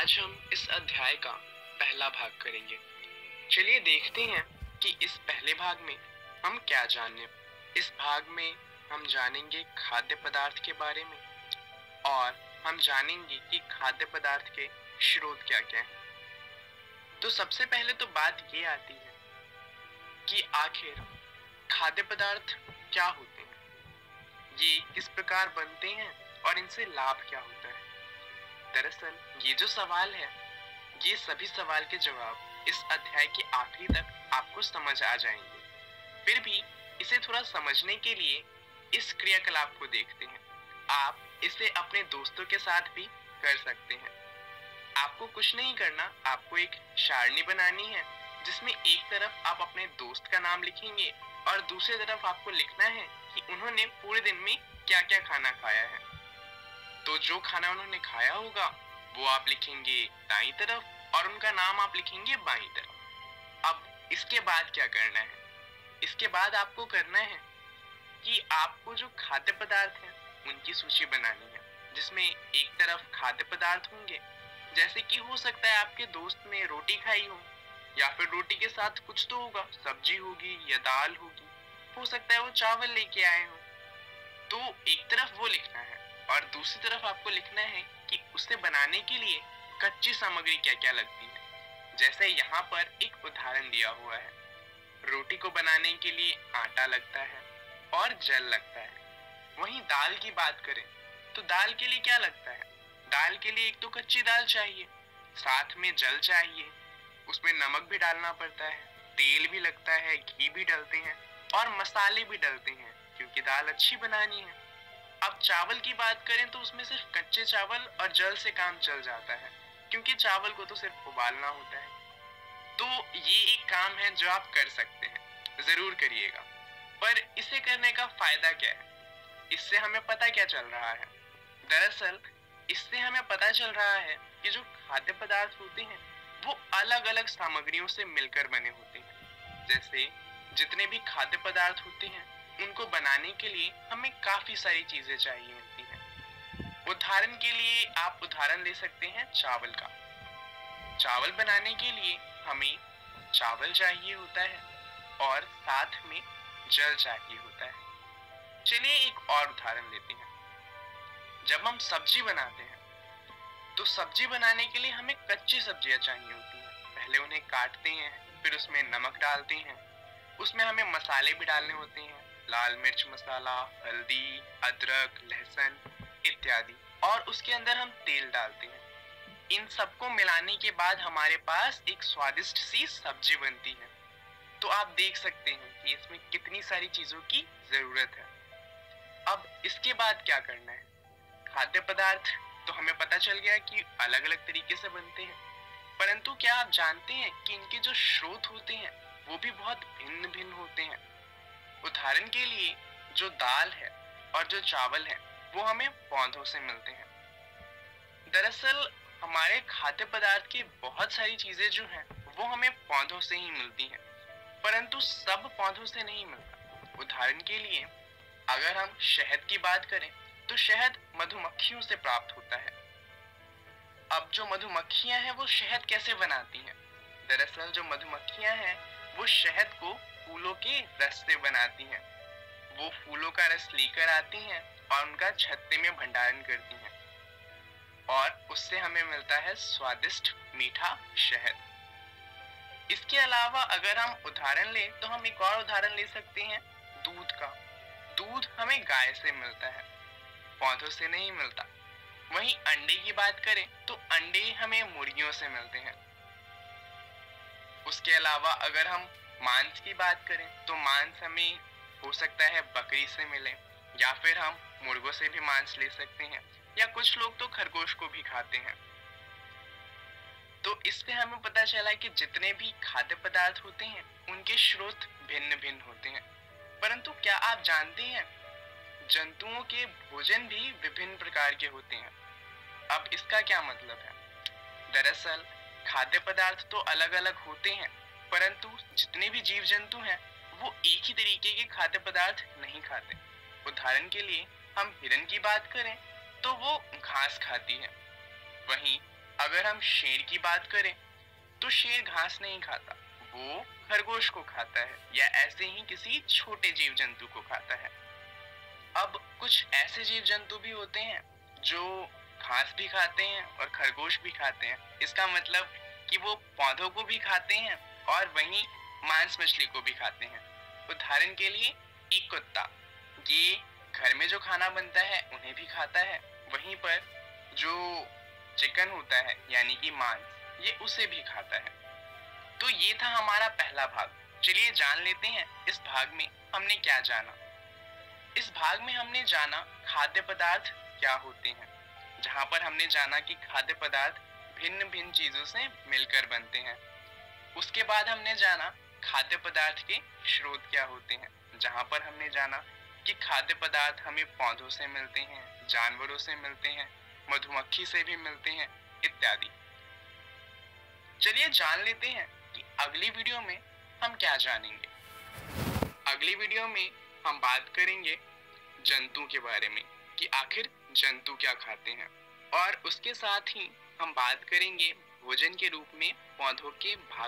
आज हम इस अध्याय का पहला भाग करेंगे। चलिए देखते हैं कि इस पहले भाग में हम क्या जानें। इस भाग में हम जानेंगे खाद्य पदार्थ के बारे में और हम जानेंगे कि खाद्य पदार्थ के स्रोत क्या क्या हैं। तो सबसे पहले तो बात ये आती है कि आखिर खाद्य पदार्थ क्या होते हैं, ये किस प्रकार बनते हैं और इनसे लाभ क्या होता है। दरअसल ये जो सवाल है, ये सभी सवाल के जवाब इस अध्याय के आखिरी तक आपको समझ आ जाएंगे। फिर भी इसे थोड़ा समझने के लिए इस क्रियाकलाप को देखते हैं। आप इसे अपने दोस्तों के साथ भी कर सकते हैं। आपको कुछ नहीं करना, आपको एक सारणी बनानी है जिसमें एक तरफ आप अपने दोस्त का नाम लिखेंगे और दूसरी तरफ आपको लिखना है कि उन्होंने पूरे दिन में क्या क्या खाना खाया है। तो जो खाना उन्होंने खाया होगा वो आप लिखेंगे दाईं तरफ और उनका नाम आप लिखेंगे बाईं तरफ। अब इसके बाद क्या करना है? इसके बाद आपको करना है कि आपको जो खाद्य पदार्थ हैं उनकी सूची बनानी है, जिसमें एक तरफ खाद्य पदार्थ होंगे, जैसे कि हो सकता है आपके दोस्त ने रोटी खाई हो या फिर रोटी के साथ कुछ तो होगा, सब्जी होगी या दाल होगी, हो सकता है वो चावल लेके आए हो। तो एक तरफ वो लिखना है और दूसरी तरफ आपको लिखना है कि उसे बनाने के लिए कच्ची सामग्री क्या क्या लगती है। जैसे यहाँ पर एक उदाहरण दिया हुआ है, रोटी को बनाने के लिए आटा लगता है और जल लगता है। वहीं दाल की बात करें तो दाल के लिए क्या लगता है? दाल के लिए एक तो कच्ची दाल चाहिए, साथ में जल चाहिए, उसमें नमक भी डालना पड़ता है, तेल भी लगता है, घी भी डालते हैं और मसाले भी डालते हैं क्योंकि दाल अच्छी बनानी है। अब चावल की बात करें तो उसमें सिर्फ कच्चे चावल और जल से काम चल जाता है क्योंकि चावल को तो सिर्फ उबालना होता है। तो ये एक काम है जो आप कर सकते हैं, जरूर करिएगा। पर इसे करने का फायदा क्या है? इससे हमें पता क्या चल रहा है? दरअसल इससे हमें पता चल रहा है कि जो खाद्य पदार्थ होते हैं वो अलग अलग सामग्रियों से मिलकर बने होते हैं। जैसे जितने भी खाद्य पदार्थ होते हैं उनको बनाने के लिए हमें काफी सारी चीजें चाहिए होती हैं। उदाहरण के लिए आप उदाहरण ले सकते हैं चावल का। चावल बनाने के लिए हमें चावल चाहिए होता है और साथ में जल चाहिए होता है। चलिए एक और उदाहरण लेते हैं। जब हम सब्जी बनाते हैं तो सब्जी बनाने के लिए हमें कच्ची सब्जियां चाहिए होती हैं। पहले उन्हें काटते हैं, फिर उसमें नमक डालते हैं, उसमें हमें मसाले भी डालने होते हैं, लाल मिर्च मसाला, हल्दी, अदरक, लहसुन इत्यादि, और उसके अंदर हम तेल डालते हैं। इन सबको मिलाने के बाद हमारे पास एक स्वादिष्ट सी सब्जी बनती है। तो आप देख सकते हैं कि इसमें कितनी सारी चीजों की जरूरत है। अब इसके बाद क्या करना है? खाद्य पदार्थ तो हमें पता चल गया कि अलग अलग तरीके से बनते हैं, परंतु क्या आप जानते हैं कि इनके जो स्रोत होते हैं वो भी बहुत भिन्न भिन्न होते हैं। उदाहरण के लिए जो दाल है और जो चावल है वो हमें पौधों से मिलते हैं। दरअसल हमारे खाद्य पदार्थ की बहुत सारी चीजें जो हैं वो हमें पौधों से ही मिलती हैं, परंतु सब पौधों से नहीं मिलता। उदाहरण के लिए अगर हम शहद की बात करें तो शहद मधुमक्खियों से प्राप्त होता है। अब जो मधुमक्खियां हैं वो शहद कैसे बनाती हैं? दरअसल जो मधुमक्खियां हैं वो शहद को फूलों के रस से बनाती हैं। वो फूलों का रस लेकर आती हैं और उनका छत्ते में भंडारण करती हैं और उससे हमें मिलता है स्वादिष्ट मीठा शहद। इसके अलावा अगर हम उदाहरण लें तो हम एक और उदाहरण ले सकते हैं दूध का। दूध हमें गाय से मिलता है, पौधों से नहीं मिलता। वहीं अंडे की बात करें तो अंडे हमें मुर्गियों से मिलते हैं। उसके अलावा अगर हम मांस की बात करें तो मांस हमें हो सकता है बकरी से मिले, या फिर हम मुर्गों से भी मांस ले सकते हैं, या कुछ लोग तो खरगोश को भी खाते हैं। तो इससे हमें पता चला कि जितने भी खाद्य पदार्थ होते हैं उनके स्रोत भिन्न भिन्न होते हैं। परंतु क्या आप जानते हैं जंतुओं के भोजन भी विभिन्न प्रकार के होते हैं? अब इसका क्या मतलब है? दरअसल खाद्य पदार्थ तो अलग अलग होते हैं, परंतु जितने भी जीव जंतु हैं वो एक ही तरीके के खाद्य पदार्थ नहीं खाते। उदाहरण के लिए हम हिरन की बात करें तो वो घास खाती है, वहीं अगर हम शेर की बात करें तो शेर घास नहीं खाता, वो खरगोश को खाता है या ऐसे ही किसी छोटे जीव जंतु को खाता है। अब कुछ ऐसे जीव जंतु भी होते हैं जो घास भी खाते हैं और खरगोश भी खाते हैं। इसका मतलब कि वो पौधों को भी खाते हैं और वहीं मांस मछली को भी खाते हैं। उदाहरण के लिए एक कुत्ता, ये घर में जो खाना बनता है उन्हें भी खाता है, वहीं पर जो चिकन होता है यानी कि मांस, ये उसे भी खाता है। तो ये था हमारा पहला भाग। चलिए जान लेते हैं इस भाग में हमने क्या जाना। इस भाग में हमने जाना खाद्य पदार्थ क्या होते हैं, जहां पर हमने जाना कि खाद्य पदार्थ भिन्न भिन्न चीजों से मिलकर बनते हैं। उसके बाद हमने जाना खाद्य पदार्थ के स्रोत क्या होते हैं, जहां पर हमने जाना कि खाद्य पदार्थ हमें पौधों से मिलते हैं, जानवरों से मिलते हैं, मधुमक्खी से भी मिलते हैं इत्यादि। चलिए जान लेते हैं कि अगली वीडियो में हम क्या जानेंगे। अगली वीडियो में हम बात करेंगे जंतु के बारे में कि आखिर जंतु क्या खाते हैं, और उसके साथ ही हम बात करेंगे भोजन के रूप में पौधों के भाग